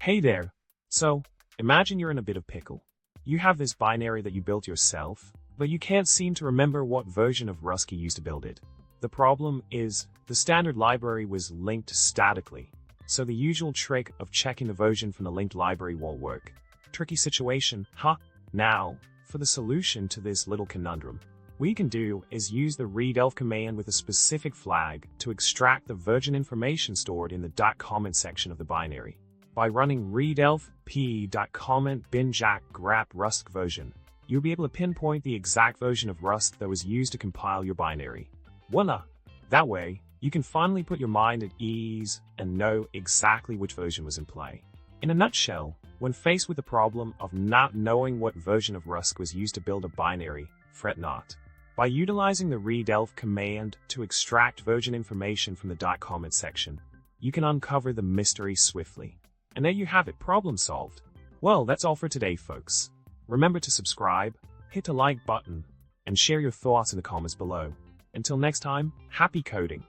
Hey there. So, imagine you're in a bit of pickle. You have this binary that you built yourself, but you can't seem to remember what version of Rust you used to build it. The problem is, the standard library was linked statically, so the usual trick of checking the version from the linked library won't work. Tricky situation, huh? Now, for the solution to this little conundrum, what you can do is use the readelf command with a specific flag to extract the version information stored in the .comment section of the binary. By running readelf p.comment binjack grep rust version, you'll be able to pinpoint the exact version of Rust that was used to compile your binary. Voila! That way, you can finally put your mind at ease and know exactly which version was in play. In a nutshell, when faced with the problem of not knowing what version of Rust was used to build a binary, fret not. By utilizing the readelf command to extract version information from the .comment section, you can uncover the mystery swiftly. And there you have it, problem solved. Well, that's all for today, folks. Remember to subscribe, hit the like button, and share your thoughts in the comments below. Until next time, happy coding!